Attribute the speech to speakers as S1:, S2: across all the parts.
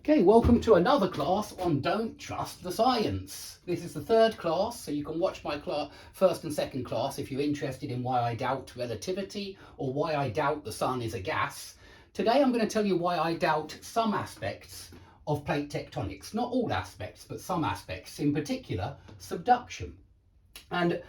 S1: Okay, welcome to another class on Don't Trust the Science. This is the third class, so you can watch my first and second class if you're interested in why I doubt relativity or why I doubt the sun is a gas. Today I'm going to tell you why I doubt some aspects of plate tectonics. Not all aspects, but some aspects, in particular subduction. And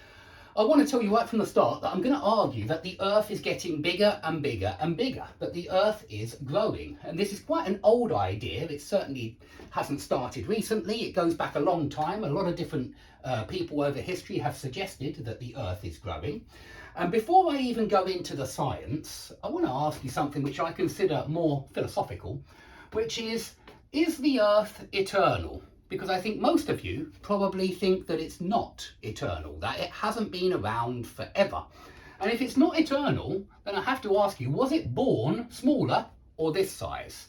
S1: I want to tell you right from the start that I'm going to argue that the Earth is getting bigger and bigger and bigger, that the Earth is growing. And this is quite an old idea. It certainly hasn't started recently. It goes back a long time. A lot of different people over history have suggested that the Earth is growing. And before I even go into the science, I want to ask you something which I consider more philosophical, which is the Earth eternal? Because I think most of you probably think that it's not eternal, that it hasn't been around forever. And if it's not eternal, then I have to ask you, was it born smaller or this size?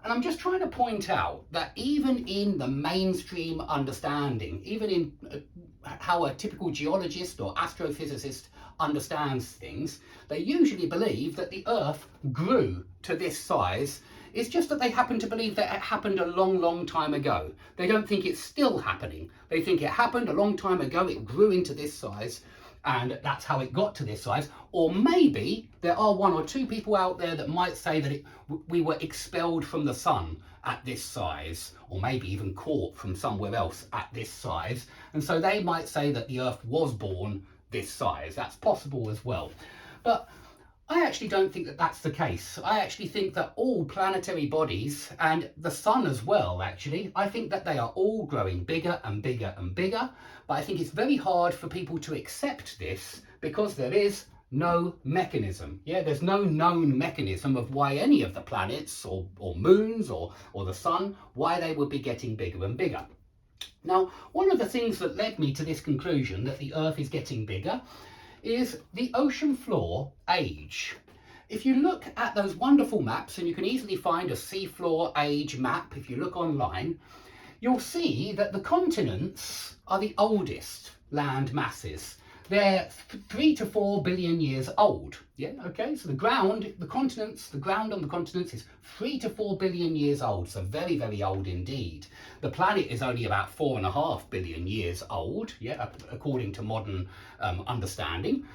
S1: And I'm just trying to point out that even in the mainstream understanding, even in how a typical geologist or astrophysicist understands things, they usually believe that the Earth grew to this size. It's just that they happen to believe that it happened a long, long time ago. They don't think it's still happening. They think it happened a long time ago, it grew into this size, and that's how it got to this size. Or maybe there are one or two people out there that might say that we were expelled from the sun at this size, or maybe even caught from somewhere else at this size. And so they might say that the Earth was born this size. That's possible as well. But I actually don't think that that's the case. I actually think that all planetary bodies, and the sun as well, actually, I think that they are all growing bigger and bigger and bigger. But I think it's very hard for people to accept this because there is no mechanism. Yeah, there's no known mechanism of why any of the planets or moons or the sun, why they would be getting bigger and bigger. Now, one of the things that led me to this conclusion that the Earth is getting bigger is the ocean floor age. If you look at those wonderful maps, and you can easily find a seafloor age map if you look online, you'll see that the continents are the oldest land masses. They're 3 to 4 billion years old. Yeah, okay, so the ground on the continents is 3 to 4 billion years old, so very, very old indeed. The planet is only about 4.5 billion years old, yeah, according to modern understanding.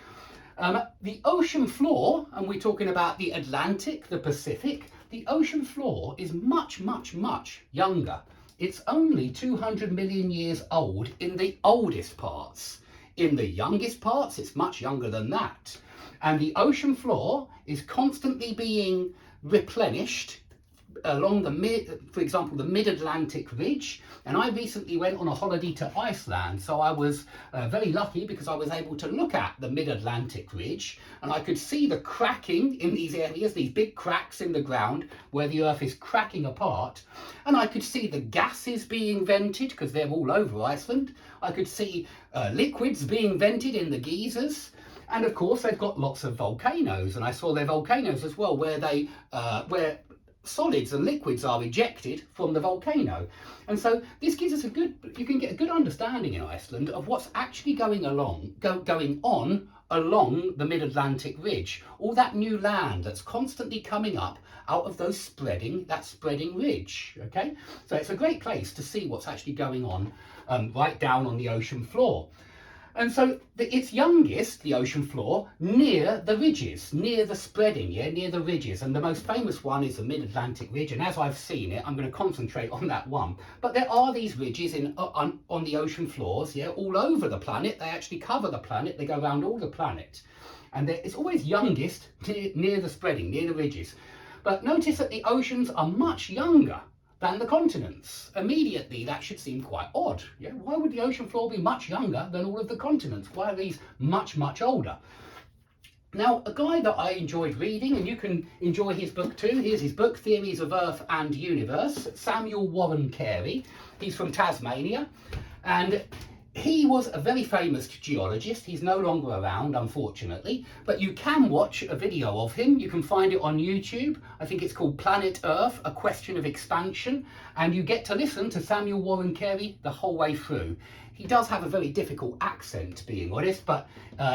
S1: The ocean floor, and we're talking about the Atlantic, the Pacific, the ocean floor is much, much, much younger. It's only 200 million years old in the oldest parts. In the youngest parts, it's much younger than that. And the ocean floor is constantly being replenished along for example, the mid-Atlantic ridge. And I recently went on a holiday to Iceland, so I was very lucky because I was able to look at the mid-Atlantic ridge, and I could see the cracking in these areas, these big cracks in the ground where the Earth is cracking apart. And I could see the gases being vented because they're all over Iceland. I could see liquids being vented in the geysers. And of course, they've got lots of volcanoes, and I saw their volcanoes as well, where solids and liquids are ejected from the volcano. And so this gives us you can get a good understanding in Iceland of what's actually going on along the mid-Atlantic ridge. All that new land that's constantly coming up out of that spreading ridge, okay? So it's a great place to see what's actually going on right down on the ocean floor. And so it's youngest, the ocean floor, near the ridges, near the spreading, yeah, near the ridges. And the most famous one is the mid-Atlantic ridge. And as I've seen it, I'm going to concentrate on that one. But there are these ridges on the ocean floors, yeah, all over the planet. They actually cover the planet. They go around all the planet. And it's always youngest near the spreading, near the ridges. But notice that the oceans are much younger than the continents. Immediately, that should seem quite odd. Yeah? Why would the ocean floor be much younger than all of the continents? Why are these much, much older? Now, a guy that I enjoyed reading, and you can enjoy his book too, here's his book, Theories of Earth and Universe, Samuel Warren Carey. He's from Tasmania, and he was a very famous geologist. He's no longer around, unfortunately, but you can watch a video of him. You can find it on YouTube. I think it's called Planet Earth, A Question of Expansion, and you get to listen to Samuel Warren Carey the whole way through. He does have a very difficult accent, being honest, but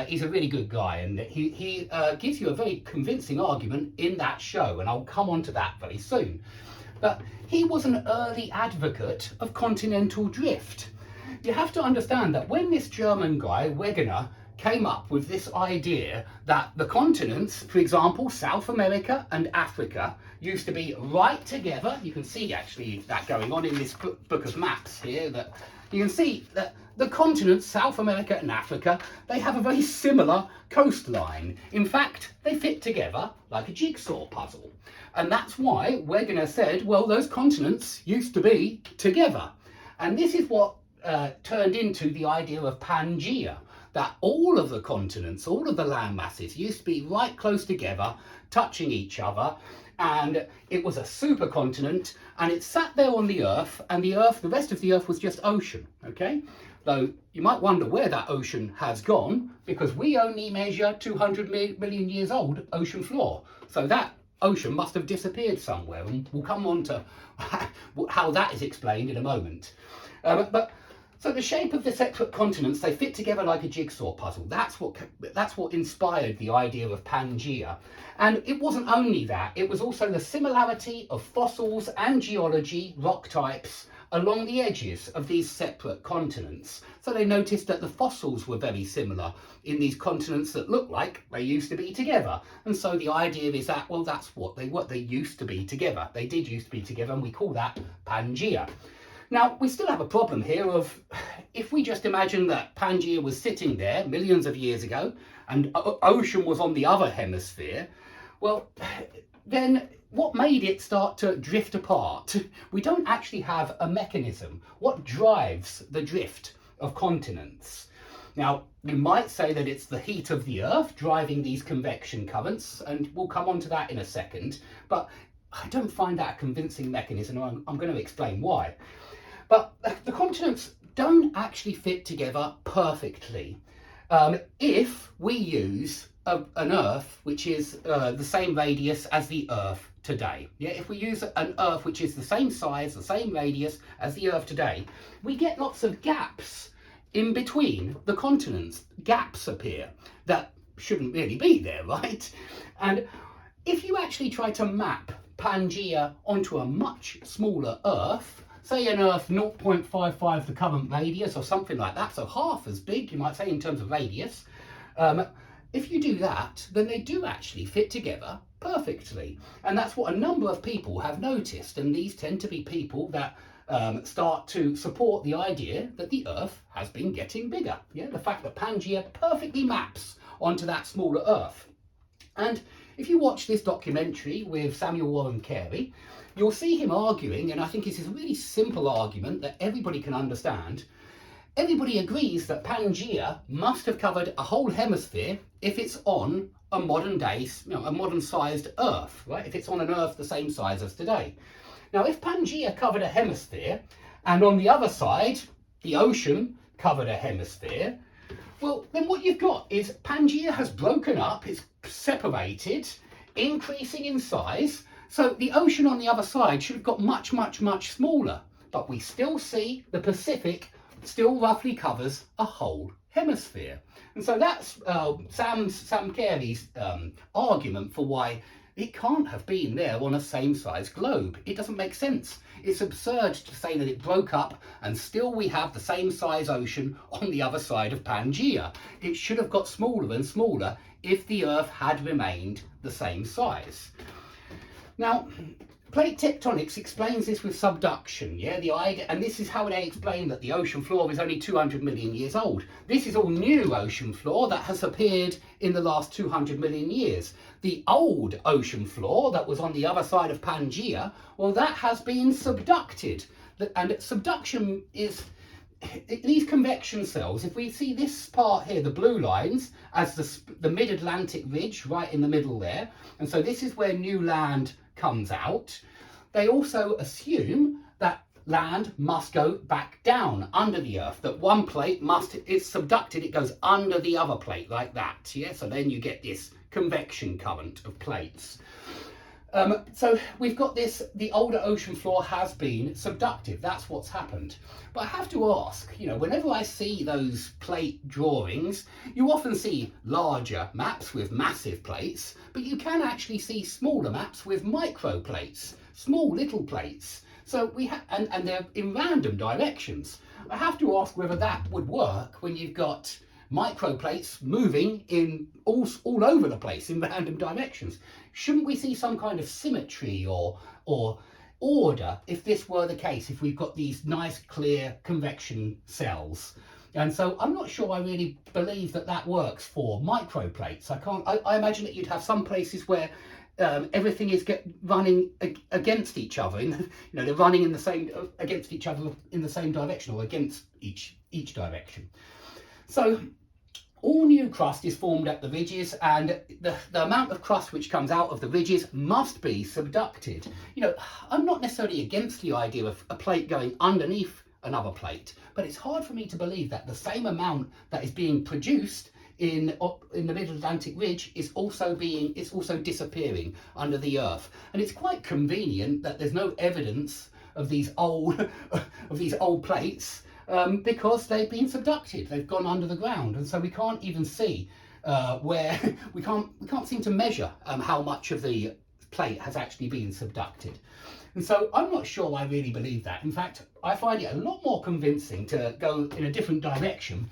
S1: he's a really good guy, and he gives you a very convincing argument in that show, and I'll come on to that very soon. but he was an early advocate of continental drift. You have to understand that when this German guy, Wegener, came up with this idea that the continents, for example, South America and Africa, used to be right together. You can see actually that going on in this book of maps here, that you can see that the continents, South America and Africa, they have a very similar coastline. In fact, they fit together like a jigsaw puzzle. And that's why Wegener said, well, those continents used to be together. And this is what turned into the idea of Pangaea, that all of the continents, all of the land masses used to be right close together, touching each other, and it was a supercontinent, and it sat there on the Earth, and the rest of the Earth was just ocean, okay? Though you might wonder where that ocean has gone, because we only measure 200 million years old ocean floor. So that ocean must have disappeared somewhere, and we'll come on to how that is explained in a moment. So the shape of the separate continents, they fit together like a jigsaw puzzle. That's what inspired the idea of Pangaea. And it wasn't only that, it was also the similarity of fossils and geology, rock types, along the edges of these separate continents. So they noticed that the fossils were very similar in these continents that looked like they used to be together. And so the idea is that, well, that's what they used to be together. They did used to be together, and we call that Pangaea. Now, we still have a problem here of, if we just imagine that Pangaea was sitting there millions of years ago and ocean was on the other hemisphere, well, then what made it start to drift apart? We don't actually have a mechanism. What drives the drift of continents? Now, you might say that it's the heat of the Earth driving these convection currents, and we'll come on to that in a second, but I don't find that a convincing mechanism, and I'm going to explain why. But the continents don't actually fit together perfectly if we use an Earth which is the same radius as the Earth today. Yeah, if we use an Earth which is the same size, the same radius as the Earth today, we get lots of gaps in between the continents. Gaps appear that shouldn't really be there, right? And if you actually try to map Pangaea onto a much smaller Earth, say an Earth 0.55 the current radius or something like that, so half as big, you might say, in terms of radius, if you do that, then they do actually fit together perfectly. And that's what a number of people have noticed, and these tend to be people that start to support the idea that the Earth has been getting bigger. Yeah, the fact that Pangaea perfectly maps onto that smaller Earth. And if you watch this documentary with Samuel Warren Carey, you'll see him arguing, and I think this is a really simple argument that everybody can understand. Everybody agrees that Pangaea must have covered a whole hemisphere if it's on a modern day, a modern sized Earth, right? If it's on an Earth the same size as today. Now, if Pangaea covered a hemisphere, and on the other side, the ocean covered a hemisphere, well, then what you've got is Pangaea has broken up, it's separated, increasing in size. So the ocean on the other side should have got much, much, much smaller. But we still see the Pacific still roughly covers a whole hemisphere. And so that's Sam Carey's argument for why it can't have been there on a same size globe. It doesn't make sense. It's absurd to say that it broke up and still we have the same size ocean on the other side of Pangaea. It should have got smaller and smaller if the Earth had remained the same size. Now, plate tectonics explains this with subduction, yeah, the idea, and this is how they explain that the ocean floor is only 200 million years old. This is all new ocean floor that has appeared in the last 200 million years. The old ocean floor that was on the other side of Pangaea, well, that has been subducted. And subduction is these convection cells. If we see this part here, the blue lines, as the mid-Atlantic ridge right in the middle there, and so this is where new land comes out. They also assume that land must go back down under the Earth, that one plate it's subducted, it goes under the other plate like that, yeah? So then you get this convection current of plates. So we've got this, the older ocean floor has been subductive, that's what's happened. But I have to ask, you know, whenever I see those plate drawings, you often see larger maps with massive plates, but you can actually see smaller maps with micro plates. small little plates. So we have, and they're in random directions. I have to ask whether that would work when you've got microplates moving in all over the place in random directions. Shouldn't we see some kind of symmetry or order if this were the case, if we've got these nice clear convection cells? And so I'm not sure I really believe that that works for microplates. I imagine that you'd have some places where everything is running against each other. They're running in the same against each other in the same direction, or against each direction. So all new crust is formed at the ridges, and the amount of crust which comes out of the ridges must be subducted. I'm not necessarily against the idea of a plate going underneath another plate, but it's hard for me to believe that the same amount that is being produced in the Mid-Atlantic ridge is also disappearing under the earth. And it's quite convenient that there's no evidence of these old plates because they've been subducted, they've gone under the ground, and so we can't even see where we can't seem to measure how much of the plate has actually been subducted. And so I'm not sure I really believe that. In fact, I find it a lot more convincing to go in a different direction.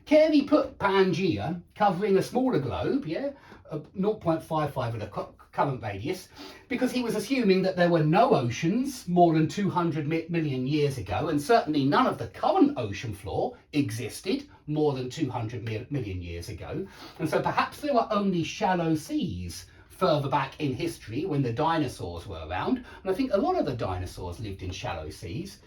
S1: Carey put Pangea covering a smaller globe, 0.55 of the current radius, because he was assuming that there were no oceans more than 200 million years ago, and certainly none of the current ocean floor existed more than 200 million years ago. And so perhaps there were only shallow seas further back in history when the dinosaurs were around. And I think a lot of the dinosaurs lived in shallow seas.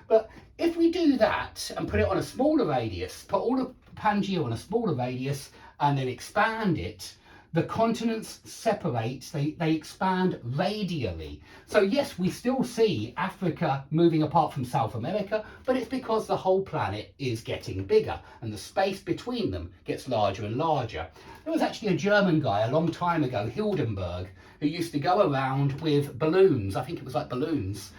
S1: But if we do that and put it on a smaller radius, put all of Pangea on a smaller radius and then expand it, the continents separate, they expand radially. So yes, we still see Africa moving apart from South America, but it's because the whole planet is getting bigger and the space between them gets larger and larger. There was actually a German guy a long time ago, Hildenberg, who used to go around with balloons, I think it was like balloons,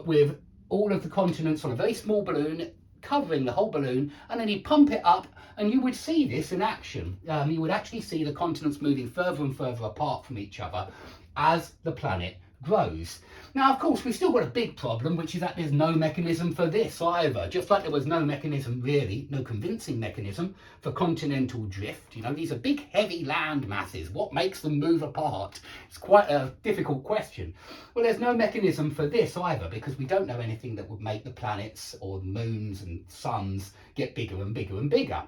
S1: with all of the continents on a very small balloon, covering the whole balloon, and then he'd pump it up, and you would see this in action. You would actually see the continents moving further and further apart from each other as the planet grows. Now, of course, we've still got a big problem, which is that there's no mechanism for this either. Just like there was no mechanism, really, no convincing mechanism for continental drift. These are big, heavy land masses. What makes them move apart? It's quite a difficult question. Well, there's no mechanism for this either, because we don't know anything that would make the planets or moons and suns get bigger and bigger and bigger.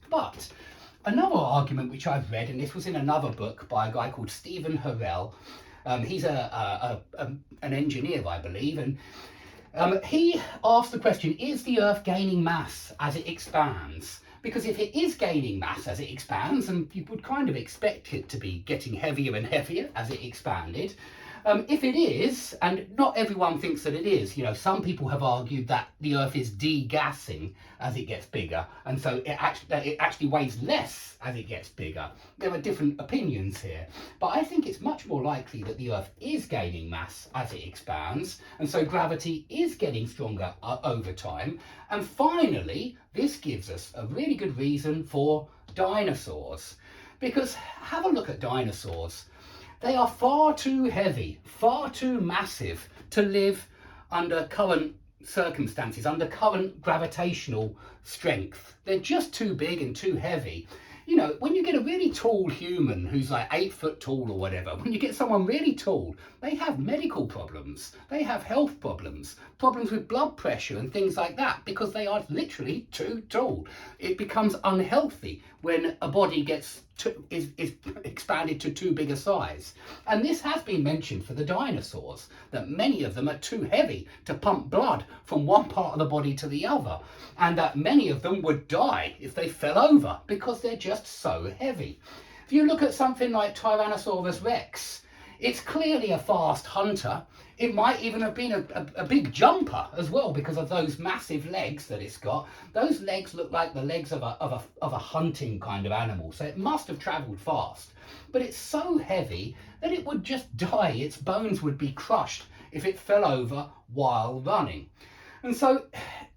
S1: But another argument which I've read, and this was in another book by a guy called Stephen Harrell, he's an engineer, I believe, and he asked the question, is the Earth gaining mass as it expands? Because if it is gaining mass as it expands, and you would kind of expect it to be getting heavier and heavier as it expanded, if it is, and not everyone thinks that it is, some people have argued that the Earth is degassing as it gets bigger, and so it actually weighs less as it gets bigger. There are different opinions here, but I think it's much more likely that the Earth is gaining mass as it expands, and so gravity is getting stronger over time. And finally, this gives us a really good reason for dinosaurs, because have a look at dinosaurs. They are far too heavy, far too massive to live under current circumstances, under current gravitational strength. They're just too big and too heavy. When you get a really tall human who's like 8 foot tall or whatever, when you get someone really tall, they have medical problems, they have health problems with blood pressure and things like that, because they are literally too tall. It becomes unhealthy when a body is expanded to too big a size. And this has been mentioned for the dinosaurs, that many of them are too heavy to pump blood from one part of the body to the other, and that many of them would die if they fell over because they're just so heavy. If you look at something like Tyrannosaurus Rex, it's clearly a fast hunter. It might even have been a big jumper as well, because of those massive legs that it's got. Those legs look like the legs of a hunting kind of animal, so it must have travelled fast. But it's so heavy that it would just die. Its bones would be crushed if it fell over while running. And so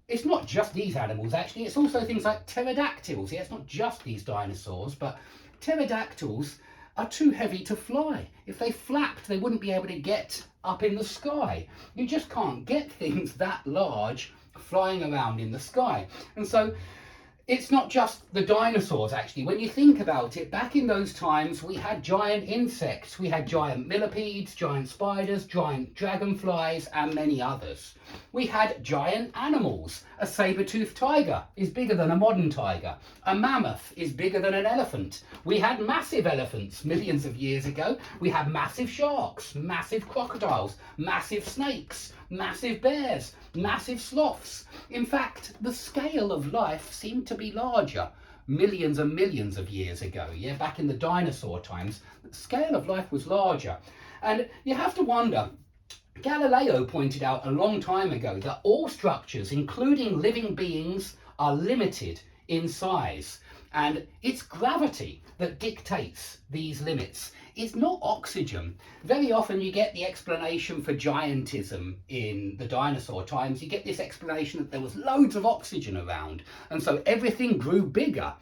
S1: it's not just these animals, actually. It's also things like pterodactyls. Yeah, it's not just these dinosaurs, but pterodactyls are too heavy to fly. If they flapped, they wouldn't be able to get up in the sky. You just can't get things that large flying around in the sky. And so it's not just the dinosaurs, actually. When you think about it, back in those times, we had giant insects. We had giant millipedes, giant spiders, giant dragonflies, and many others. We had giant animals. A saber-toothed tiger is bigger than a modern tiger. A mammoth is bigger than an elephant. We had massive elephants millions of years ago. We had massive sharks, massive crocodiles, massive snakes, massive bears, massive sloths. In fact, the scale of life seemed to be larger millions and millions of years ago. Yeah, back in the dinosaur times, the scale of life was larger. And you have to wonder, Galileo pointed out a long time ago that all structures, including living beings, are limited in size. And it's gravity that dictates these limits. It's not oxygen. Very often you get the explanation for giantism in the dinosaur times. You get this explanation that there was loads of oxygen around, and so everything grew bigger.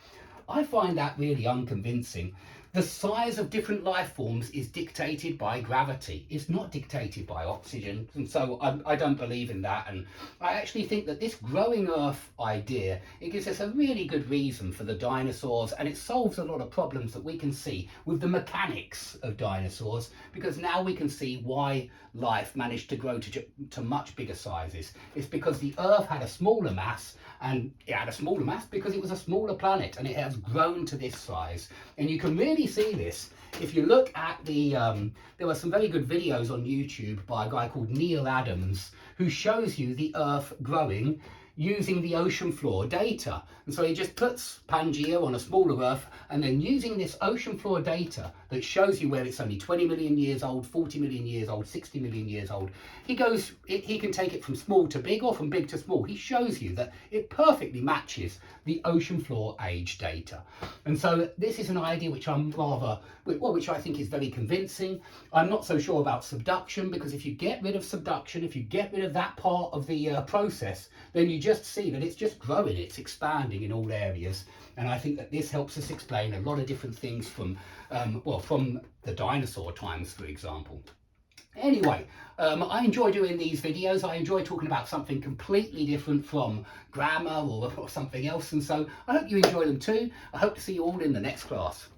S1: I find that really unconvincing. The size of different life forms is dictated by gravity. It's not dictated by oxygen. And so I don't believe in that. And I actually think that this growing Earth idea, it gives us a really good reason for the dinosaurs, and it solves a lot of problems that we can see with the mechanics of dinosaurs, because now we can see why life managed to grow to much bigger sizes. It's because the Earth had a smaller mass, and it had a smaller mass because it was a smaller planet, and it has grown to this size. And you can really see this if you look at the there were some very good videos on YouTube by a guy called Neil Adams, who shows you the Earth growing using the ocean floor data. And so he just puts Pangaea on a smaller Earth, and then using this ocean floor data that shows you where it's only 20 million years old, 40 million years old, 60 million years old, he can take it from small to big or from big to small. He shows you that it perfectly matches the ocean floor age data. And so this is an idea which which I think is very convincing. I'm not so sure about subduction, because if you get rid of subduction, if you get rid of that part of the process, then you just see that it's just growing, it's expanding in all areas. And I think that this helps us explain a lot of different things from the dinosaur times, for example. Anyway, I enjoy doing these videos. I enjoy talking about something completely different from grammar or something else. And so I hope you enjoy them too. I hope to see you all in the next class.